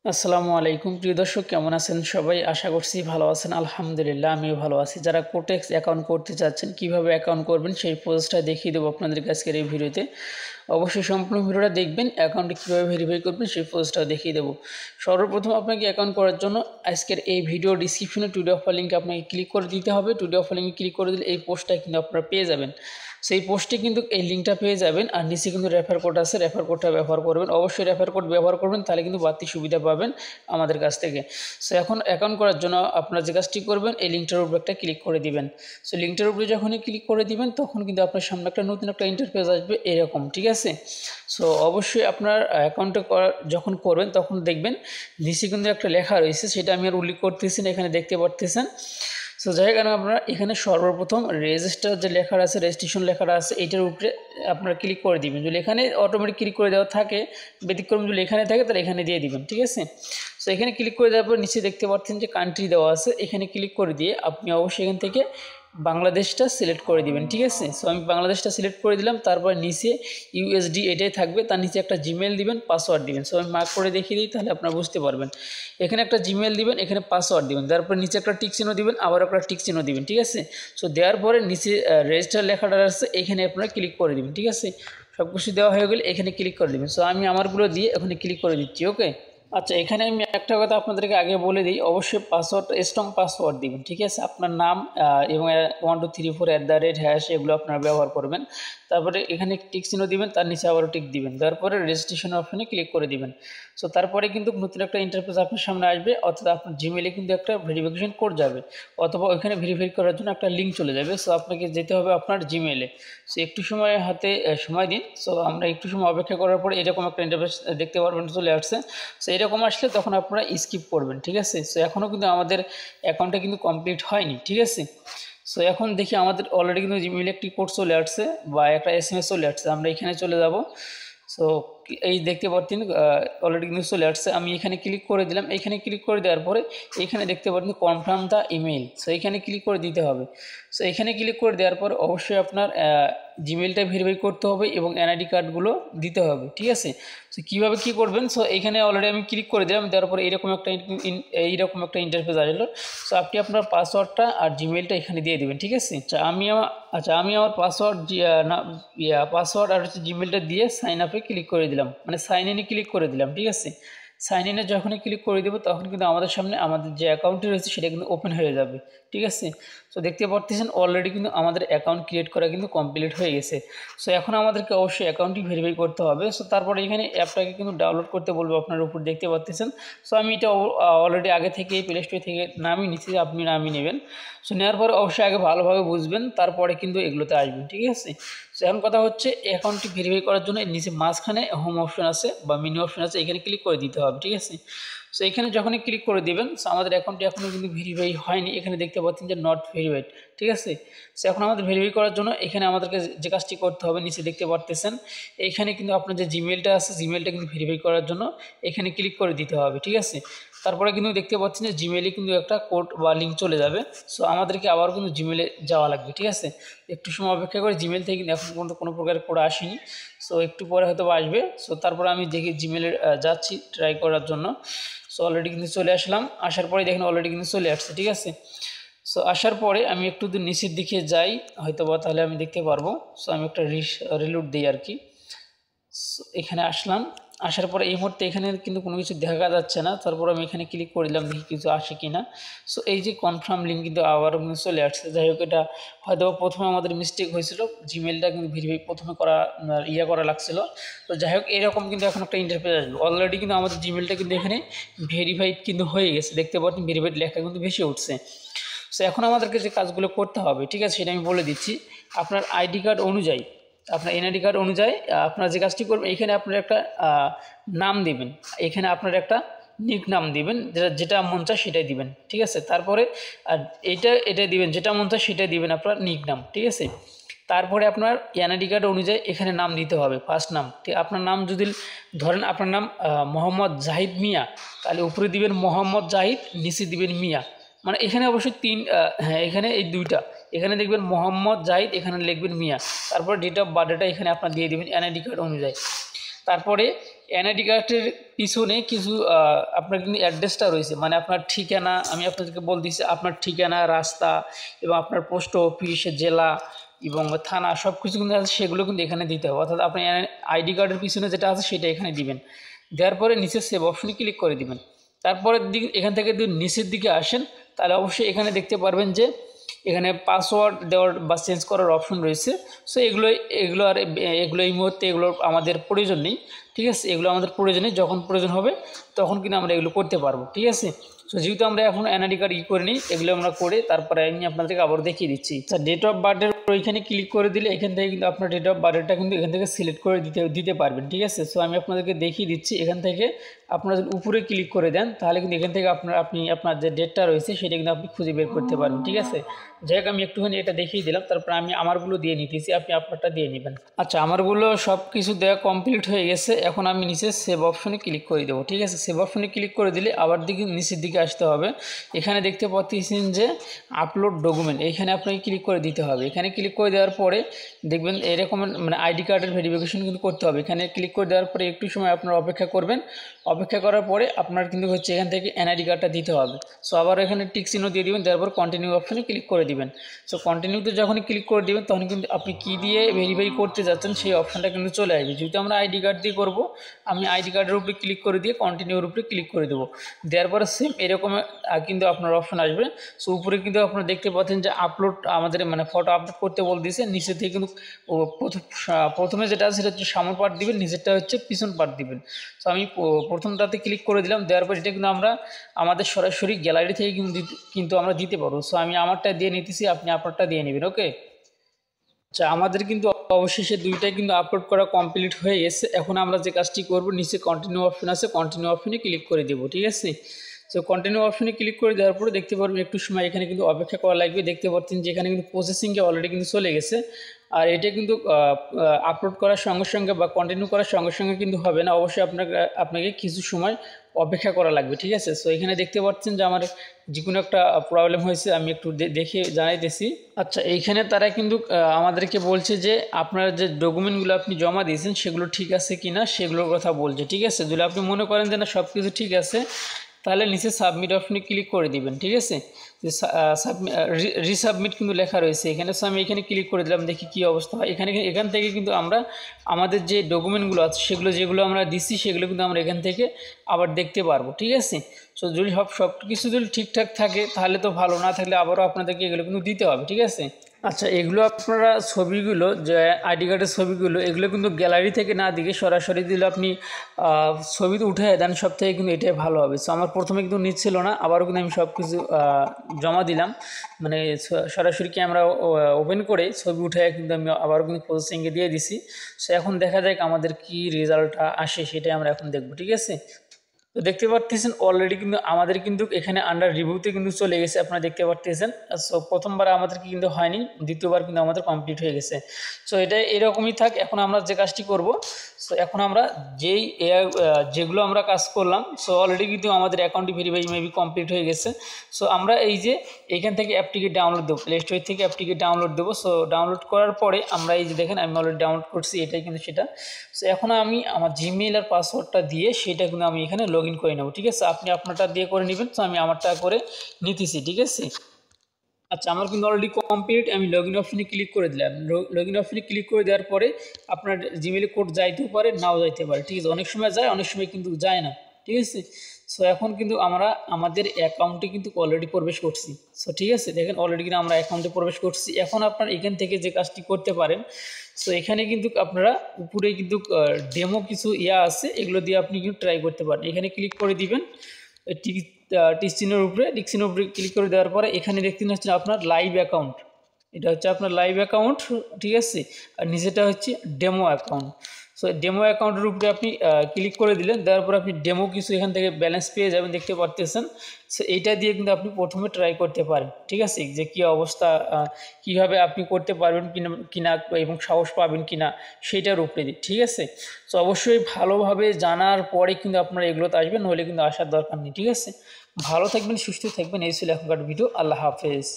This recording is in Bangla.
আসসালামু আলাইকুম প্রিয় দর্শক, কেমন আছেন সবাই? আশা করছি ভালো আছেন। আলহামদুলিল্লাহ আমিও ভালো আছি। যারা কোটেক্স অ্যাকাউন্ট করতে চাচ্ছেন, কিভাবে অ্যাকাউন্ট করবেন সেই প্রসেসটা দেখিয়ে দেবো আপনাদেরকে আজকের এই ভিডিওতে। অবশ্যই সম্পূর্ণ ভিডিওটা দেখবেন। অ্যাকাউন্টটি কীভাবে ভেরিফাই করবেন সেই প্রসেসটাও দেখিয়ে দেবো। সর্বপ্রথম আপনাকে অ্যাকাউন্ট করার জন্য আজকের এই ভিডিও ডিসক্রিপশনে টুডে অফার লিঙ্কে আপনাকে ক্লিক করে দিতে হবে। টুডে অফার লিঙ্কে ক্লিক করে দিলে এই পোস্টটা কিন্তু আপনারা পেয়ে যাবেন। সেই পোস্টে কিন্তু এই লিঙ্কটা পেয়ে যাবেন, আর নিচে কিন্তু রেফার কোড আছে, রেফার কোডটা ব্যবহার করবেন। অবশ্যই রেফার কোড ব্যবহার করবেন, তাহলে কিন্তু বাড়তি সুবিধা পাবেন আমাদের কাছ থেকে। সো এখন অ্যাকাউন্ট করার জন্য আপনারা যে কাজটি করবেন, এই লিঙ্কটার উপর একটা ক্লিক করে দিবেন। সো লিঙ্কটার উপরে যখনই ক্লিক করে দিবেন, তখন কিন্তু আপনার সামনে একটা নতুন একটা ইন্টারফেস আসবে এরকম, ঠিক আছে? সো অবশ্যই আপনার অ্যাকাউন্টে যখন করবেন তখন দেখবেন নিচে কিন্তু একটা লেখা রয়েছে, সেটা আমি আর উল্লেখ করতেছি না, এখানে দেখতে পারতেছেন। সো যাই হোক, আপনারা এখানে সর্বপ্রথম রেজিস্টার যে লেখাটা আছে, রেজিস্ট্রেশন লেখাটা আছে, এইটার উপরে আপনারা ক্লিক করে দিবেন। যদি এখানে অটোমেটিক ক্লিক করে দেওয়া থাকে, ব্যতিক্রম যদি এখানে থাকে তাহলে এখানে দিয়ে দিবেন, ঠিক আছে? সো এখানে ক্লিক করে দেওয়ার পর নিচে দেখতে পাচ্ছেন যে কান্ট্রি দেওয়া আছে, এখানে ক্লিক করে দিয়ে আপনি অবশ্যই এখান থেকে বাংলাদেশটা সিলেক্ট করে দিবেন, ঠিক আছে? সো আমি বাংলাদেশটা সিলেক্ট করে দিলাম। তারপর নিচে ইউএসডি এটাই থাকবে, তার নিচে একটা জিমেল দিবেন, পাসওয়ার্ড দিবেন। সো আমি মার্ক করে দেখিয়ে দিই, তাহলে আপনারা বুঝতে পারবেন। এখানে একটা জিমেল দিবেন, এখানে পাসওয়ার্ড দিবেন, তারপর নিচে একটা টিক চিহ্ন দিবেন, আবার একটা টিক চিহ্ন দিবেন, ঠিক আছে? সো দেওয়ার পরে নিচে রেজিস্টার লেখাটা আছে, এখানে আপনারা ক্লিক করে দিবেন, ঠিক আছে? সব কিছু দেওয়া হয়ে গেলে এখানে ক্লিক করে দিবেন। সো আমি আমারগুলো দিয়ে এখানে ক্লিক করে দিচ্ছি, ওকে? আচ্ছা, এখানে আমি একটা কথা আপনাদেরকে আগে বলে দিই, অবশ্যই পাসওয়ার্ড স্ট্রং পাসওয়ার্ড দিবেন, ঠিক আছে? আপনার নাম এবং 1 2 3 4 @ এগুলো আপনারা ব্যবহার করবেন। তারপরে এখানে টিক চিহ্ন দিবেন, তার নিচে আবারও টিক দিবেন, তারপরে রেজিস্ট্রেশন অপশনে ক্লিক করে দিবেন। সো তারপরে কিন্তু নতুন একটা ইন্টারফেস আপনার সামনে আসবে, অর্থাৎ আপনার জিমেলে কিন্তু একটা ভেরিফিকেশন কোড যাবে, অথবা ওইখানে ভেরিফাই করার জন্য একটা লিঙ্ক চলে যাবে। সো আপনাকে যেতে হবে আপনার জিমেলে। সো একটু সময় হাতে সময় দিন। সো আমরা একটু সময় অপেক্ষা করার পরে এরকম একটা ইন্টারফেস দেখতে পারবেন, চলে আসছে। সো এরকম আসলে তখন আপনারা স্কিপ করবেন, ঠিক আছে? সো এখনও কিন্তু আমাদের অ্যাকাউন্টটা কিন্তু কমপ্লিট হয়নি, ঠিক আছে? সো এখন দেখি আমাদের অলরেডি কিন্তু জিমেইলে একটি কোড চলে আসছে বা একটা SMS চলে আসছে। আমরা এখানে চলে যাব। সো এই দেখতে পাচ্ছেন অলরেডি কিন্তু চলে আসছে। আমি এখানে ক্লিক করে দিলাম। এখানে ক্লিক করে দেওয়ার পরে এখানে দেখতে পাচ্ছেন কনফার্ম দ্য ইমেইল। সো এখানে ক্লিক করে দিতে হবে। সো এখানে ক্লিক করে দেওয়ার পর অবশ্যই আপনার জিমেইলটা ভেরিফাই করতে হবে এবং NID কার্ডগুলো দিতে হবে, ঠিক আছে? সো কীভাবে কী করবেন? সো এখানে অলরেডি আমি ক্লিক করে দিলাম, দেওয়ার পরে এইরকম একটা ইন্টারফেস আসলো। সো আপনি আপনার পাসওয়ার্ডটা আর জিমেইলটা এখানে দিয়ে দেবেন, ঠিক আছে? আমি আমার পাসওয়ার্ড পাসওয়ার্ড আর হচ্ছে জিমেইলটা দিয়ে সাইন আপে ক্লিক করে দিলাম, মানে সাইন ইনে ক্লিক করে দিলাম, ঠিক আছে? সাইন ইনে যখনই ক্লিক করে দেবো, তখন কিন্তু আমাদের সামনে আমাদের যে অ্যাকাউন্টটি রয়েছে সেটা কিন্তু ওপেন হয়ে যাবে, ঠিক আছে? সো দেখতে পাচ্ছেন অলরেডি কিন্তু আমাদের অ্যাকাউন্ট ক্রিয়েট করা কিন্তু কমপ্লিট হয়ে গেছে। সো এখন আমাদেরকে অবশ্যই অ্যাকাউন্টটি ভেরিফাই করতে হবে। সো তারপরে এখানে অ্যাপটাকে কিন্তু ডাউনলোড করতে বলবো, আপনার উপর দেখতে পাচ্ছেন। সো আমি এটা অলরেডি আগে থেকে প্লে স্টোর থেকে নামিয়ে নিচ্ছি, আপনি নামিয়ে নেবেন। সো নেওয়ার পরে অবশ্যই আগে ভালোভাবে বুঝবেন, তারপরে কিন্তু এগুলোতে আসবেন, ঠিক আছে? সো এখন কথা হচ্ছে, অ্যাকাউন্টটি ভেরিফাই করার জন্য নিচে মাঝখানে হোম অপশন আছে বা মেনু অপশন আছে, এখানে ক্লিক করে দিতে হবে, ঠিক আছে? সো এখানে যখনই ক্লিক করে দেবেন, সো আমাদের অ্যাকাউন্টটি এখনও কিন্তু ভেরিফাই হয়নি। এখানে দেখতে পাচ্ছেন যে নট ভেরিফাইড, ঠিক আছে? সো এখন আমাদের ভেরিফাই করার জন্য এখানে আমাদেরকে যে কাজটি করতে হবে, নিচে দেখতে পারতেছেন এখানে কিন্তু আপনার যে জিমেলটা আছে, জিমেলটা কিন্তু ভেরিফাই করার জন্য এখানে ক্লিক করে দিতে হবে, ঠিক আছে? তারপরে কিন্তু দেখতে পাচ্ছেন যে জিমেলে কিন্তু একটা কোড বা লিঙ্ক চলে যাবে। সো আমাদেরকে আবার কিন্তু জিমেলে যাওয়া লাগবে, ঠিক আছে? একটু সময় অপেক্ষা করে, জিমেল থেকে কিন্তু এখন পর্যন্ত কোনো প্রকার কোড আসেনি। সো একটু পরে হয়তো আসবে। সো তারপরে আমি দেখি জিমেলে যাচ্ছি ট্রাই করার জন্য। সো অলরেডি কিন্তু চলে আসলাম। আসার পরে দেখেন অলরেডি কিন্তু চলে আসছে, ঠিক আছে? সো আসার পরে আমি একটু দূর নিচের দিকে যাই হয়তো বা, তাহলে আমি দেখতে পারবো। সো আমি একটা রিলোড দিই আর কি। এখানে আসলাম। আসার পরে এই মুহূর্তে এখানে কিন্তু কোনো কিছু দেখা যাচ্ছে না। তারপর আমি এখানে ক্লিক করে দিলাম, দেখি কিছু আসে কি না। সো এই যে কনফার্ম লিঙ্ক কিন্তু আবারও কিন্তু চলে আসছে। যাই হোক, এটা হয়তো প্রথমে আমাদের মিস্টেক হয়েছিল, জিমেলটা কিন্তু ভেরিফাই প্রথমে করা লাগছিল। তো যাই হোক, এরকম কিন্তু এখন একটা ইন্টারফেস আসবে। অলরেডি কিন্তু আমাদের জিমেলটা কিন্তু এখানে ভেরিফাইড কিন্তু হয়ে গেছে, দেখতে পাচ্ছেন ভেরিফাইড লেখা কিন্তু ভেসে উঠছে। সো এখন আমাদেরকে যে কাজগুলো করতে হবে, ঠিক আছে, সেটা আমি বলে দিচ্ছি। আপনার ID কার্ড অনুযায়ী, আপনার NID কার্ড অনুযায়ী আপনারা যে কাজটি করবেন, এখানে আপনার একটা নাম দিবেন, এখানে আপনার একটা নিক নাম দিবেন, যেটা মন চায় সেটাই দিবেন, ঠিক আছে? তারপরে আর এটা দিবেন, যেটা মন চায় সেটাই দিবেন আপনার নিক নাম, ঠিক আছে? তারপরে আপনার NID কার্ড অনুযায়ী এখানে নাম দিতে হবে, ফার্স্ট নাম। ঠিক, আপনার নাম যদি ধরেন আপনার নাম মোহাম্মদ জাহিদ মিয়া, তাহলে উপরে দিবেন মোহাম্মদ জাহিদ, নিচে দিবেন মিয়া। মানে এখানে অবশ্যই হ্যাঁ, এখানে এই দুইটা, এখানে দেখবেন মোহাম্মদ জাহিদ, এখানে লিখবেন মিয়া। তারপর ডেট অফ বার্থডেটা এখানে আপনার দিয়ে দেবেন NID কার্ড অনুযায়ী। তারপরে এনআইডি কার্ডের পিছনে কিছু আপনার কিন্তু অ্যাড্রেসটা রয়েছে, মানে আপনার ঠিকানা, আমি আপনাদেরকে বল দিচ্ছি আপনার ঠিকানা, রাস্তা এবং আপনার পোস্ট অফিস, জেলা এবং থানা সব কিছু কিন্তু আছে, সেগুলো কিন্তু এখানে দিতে হবে। অর্থাৎ আপনি আইডি কার্ডের পিছনে যেটা আছে সেটা এখানে দিবেন। দেওয়ার পরে নিচে সেভ অপশনে ক্লিক করে দিবেন। তারপরের দিক এখান থেকে যদি নিচের দিকে আসেন তাহলে অবশ্যই এখানে দেখতে পারবেন যে এখানে পাসওয়ার্ড দেওয়ার বা চেঞ্জ করার অপশন রয়েছে। সো এগুলো এই মুহূর্তে এগুলোর আমাদের প্রয়োজন নেই, ঠিক আছে। এগুলো আমাদের প্রয়োজন নেই, যখন প্রয়োজন হবে তখন কিন্তু আমরা এগুলো করতে পারবো, ঠিক আছে। সো যেহেতু আমরা এখন এনআইডি কার্ড করে নিই, এগুলো আমরা করে তারপরে আমি আপনাদেরকে আবার দেখিয়ে দিচ্ছি। ডেট অফ বার্থের ওইখানে ক্লিক করে দিলে এখান থেকে কিন্তু আপনার ডেট অফ বার্থটা কিন্তু এখান থেকে সিলেক্ট করে দিতে পারবেন, ঠিক আছে। সো আমি আপনাদেরকে দেখিয়ে দিচ্ছি। এখান থেকে আপনারা যদি উপরে ক্লিক করে দেন তাহলে কিন্তু এখান থেকে আপনার যে ডেটটা রয়েছে সেটা কিন্তু আপনি খুঁজে বের করতে পারবেন, ঠিক আছে। যাই হোক, আমি একটুখানি এটা দেখিয়ে দিলাম, তারপর আমি আমারগুলো দিয়ে নিতেছি, আপনি আপনারটা দিয়ে নেবেন। আচ্ছা, আমারগুলো সব কিছু দেওয়া কমপ্লিট হয়ে গেছে। এখন আমি নিচে সেভ অপশনে ক্লিক করে দেবো, ঠিক আছে। সেভ অপশনে ক্লিক করে দিলে আবার নিচের দিকে আসতে হবে। এখানে দেখতে পাচ্ছেন যে আপলোড ডকুমেন্ট, এখানে আপনাকে ক্লিক করে দিতে হবে। এখানে ক্লিক করে দেওয়ার পরে দেখবেন এরকম মানে আইডি কার্ডের ভেরিফিকেশন কিন্তু করতে হবে। এখানে ক্লিক করে দেওয়ার পরে একটু সময় আপনারা অপেক্ষা করবেন। অপেক্ষা করার পরে আপনার কিন্তু হচ্ছে এখান থেকে এনআইডি কার্ডটা দিতে হবে। সো আবার এখানে টিক চিহ্ন দিয়ে দিবেন, তারপর কন্টিনিউ অপশনে ক্লিক করে দিবেন। সো কন্টিনিউতে যখনই ক্লিক করে দিবেন তখন কিন্তু আপনি কী দিয়ে ভেরিফাই করতে যাচ্ছেন সেই অপশানটা কিন্তু চলে আসবে। যেহেতু আমরা আইডি কার্ড দিয়ে করব, আমি আইডি কার্ডের উপরে ক্লিক করে দিয়ে কন্টিনিউর উপরে ক্লিক করে দেবো। দেওয়ার পরে সেম এরকম কিন্তু আপনার অপশন আসবে। সো উপরে কিন্তু আপনারা দেখতে পাচ্ছেন যে আপলোড আমাদের মানে ফটো আপলোড করতে বল দিয়েছে। নিচে থেকে কিন্তু প্রথমে যেটা আছে সেটা হচ্ছে সামনের পার্ট দিবেন, নিচেরটা হচ্ছে পিছন পার্ট দিবেন। সো আমি প্রথমটাতে ক্লিক করে দিলাম। দেওয়ার পর এটা কিন্তু আমরা আমাদের সরাসরি গ্যালারি থেকে কিন্তু আমরা দিতে পারবো। সো আমি আমারটা দিয়ে নিতেছি, আপনি আপনারটা দিয়ে নেবেন, ওকে। আচ্ছা, আমাদের কিন্তু অবশেষে দুইটাই কিন্তু আপলোড করা কমপ্লিট হয়ে গেছে। এখন আমরা যে কাজটি করব, নিচে কন্টিনিউ অপশন আছে, কন্টিনিউ অপশনে ক্লিক করে দেবো, ঠিক আছে। সো কন্টিনিউ অপশনে ক্লিক করে দেওয়ার পরে দেখতে পারবেন একটু সময় এখানে কিন্তু অপেক্ষা করা লাগবে। দেখতে পাচ্ছেন যে এখানে কিন্তু প্রসেসিংয়ে অলরেডি কিন্তু চলে গেছে। আর এটা কিন্তু আপলোড করার সঙ্গে সঙ্গে বা কন্টিনিউ করার সঙ্গে সঙ্গে কিন্তু হবে না, অবশ্যই আপনাকে কিছু সময় অপেক্ষা করা লাগবে, ঠিক আছে। সো এখানে দেখতে পাচ্ছেন যে আমার যে কোনো একটা প্রবলেম হয়েছে, আমি একটু দেখে জানাইতেছি। আচ্ছা, এইখানে তারা কিন্তু আমাদেরকে বলছে যে আপনার যে ডকুমেন্টগুলো আপনি জমা দিয়েছেন সেগুলো ঠিক আছে কি না সেগুলোর কথা বলছে, ঠিক আছে। যদি আপনি মনে করেন যে না সব কিছু ঠিক আছে তাহলে নিচে সাবমিট অপশনে ক্লিক করে দিবেন, ঠিক আছে। রিসাবমিট কিন্তু লেখা রয়েছে এখানে। সো আমি এখানে ক্লিক করে দিলাম, দেখি কী অবস্থা হয়। এখান থেকে কিন্তু আমরা আমাদের যে ডকুমেন্টগুলো আছে যেগুলো আমরা দিচ্ছি সেগুলো কিন্তু আমরা এখান থেকে আবার দেখতে পারবো, ঠিক আছে। সো যদি সব কিছু যদি ঠিকঠাক থাকে তাহলে তো ভালো, না থাকলে আবারও আপনাদেরকে এগুলো কিন্তু দিতে হবে, ঠিক আছে। আচ্ছা, এগুলো আপনারা ছবিগুলো যে আইডি কার্ডের ছবিগুলো এগুলো কিন্তু গ্যালারি থেকে না দিকে সরাসরি দিলে আপনি ছবি তো উঠে দেন, সব থেকে কিন্তু এটাই ভালো হবে। সো আমার প্রথমে কিন্তু নিচ্ছিল না, আবারও কিন্তু আমি সব কিছু জমা দিলাম, মানে সরাসরি ক্যামেরা ওপেন করে ছবি উঠে কিন্তু আমি আবারও কিন্তু প্রসেসিংয়ে দিয়ে দিছি। সো এখন দেখা যাক আমাদের কি রেজাল্টটা আসে, সেটাই আমরা এখন দেখব, ঠিক আছে। তো দেখতে পারতেছেন অলরেডি কিন্তু আমাদের কিন্তু এখানে আন্ডার রিভিউতে কিন্তু চলে গেছে, আপনারা দেখতে পারতেছেন। সো প্রথমবার আমাদেরকে কিন্তু হয়নি, দ্বিতীয়বার কিন্তু আমাদের কমপ্লিট হয়ে গেছে। সো এটা এরকমই থাক। এখন আমরা যে কাজটি করব, সো এখন আমরা যেগুলো আমরা কাজ করলাম, সো অলরেডি কিন্তু আমাদের অ্যাকাউন্টটি ভেরিফাই মেবি কমপ্লিট হয়ে গেছে। সো আমরা এই যে এইখান থেকে অ্যাপটিকে ডাউনলোড দেবো, প্লে স্টোর থেকে অ্যাপটিকে ডাউনলোড দেবো। সো ডাউনলোড করার পরে আমরা এই যে দেখেন আমি অলরেডি ডাউনলোড করছি, এটাই কিন্তু সেটা। সো এখন আমি আমার জিমেইল আর পাসওয়ার্ডটা দিয়ে সেটা কিন্তু আমি এখানে লগ ইন করে নেব, ঠিক আছে। আপনি আপনারটা দিয়ে করে নেবেন, তো আমি আমারটা করে নিতেছি, ঠিক আছে। আচ্ছা, আমার কিন্তু অলরেডি কমপ্লিট। আমি লগ ইন অপশনে ক্লিক করে দিলাম। লগ ইন অপশনে ক্লিক করে দেওয়ার পরে আপনার জিমেইলে কোড যাইতেও পারে, নাও যাইতে পারে, ঠিক আছে। অনেক সময় যায়, অনেক সময় কিন্তু যায় না, ঠিক আছে। সো এখন কিন্তু আমরা আমাদের অ্যাকাউন্টে কিন্তু অলরেডি প্রবেশ করছি। সো ঠিক আছে, দেখেন অলরেডি কিন্তু আমরা অ্যাকাউন্টে প্রবেশ করছি। এখন আপনার এখান থেকে যে কাজটি করতে পারেন, সো এখানে কিন্তু আপনারা উপরে কিন্তু ডেমো কিছু আছে, এগুলো দিয়ে আপনি কিন্তু ট্রাই করতে পারেন। এখানে ক্লিক করে দিবেন টিক চিহ্নের উপরে ক্লিক করে দেওয়ার পরে এখানে দেখতে হচ্ছে আপনার লাইভ অ্যাকাউন্ট, এটা হচ্ছে আপনার লাইভ অ্যাকাউন্ট, ঠিক আছে। আর নিচেটা হচ্ছে ডেমো অ্যাকাউন্ট। সো ডেমো অ্যাকাউন্টের উপরে আপনি ক্লিক করে দিলেন, দেওয়ার পর আপনি ডেমো কিছু এখান থেকে ব্যালেন্স পেয়ে যাবেন, দেখতে পারতেছেন। সো এইটা দিয়ে কিন্তু আপনি প্রথমে ট্রাই করতে পারেন, ঠিক আছে, যে কী অবস্থা, কীভাবে আপনি করতে পারবেন কিনা এবং সাহস পাবেন কিনা সেইটার উপরে, ঠিক আছে। সো অবশ্যই ভালোভাবে জানার পরে কিন্তু আপনারা এগুলোতে আসবেন, নইলে কিন্তু আসার দরকার নেই, ঠিক আছে। ভালো থাকবেন, সুস্থ থাকবেন। এই ছিল এখনকার ভিডিও। আল্লাহ হাফেজ।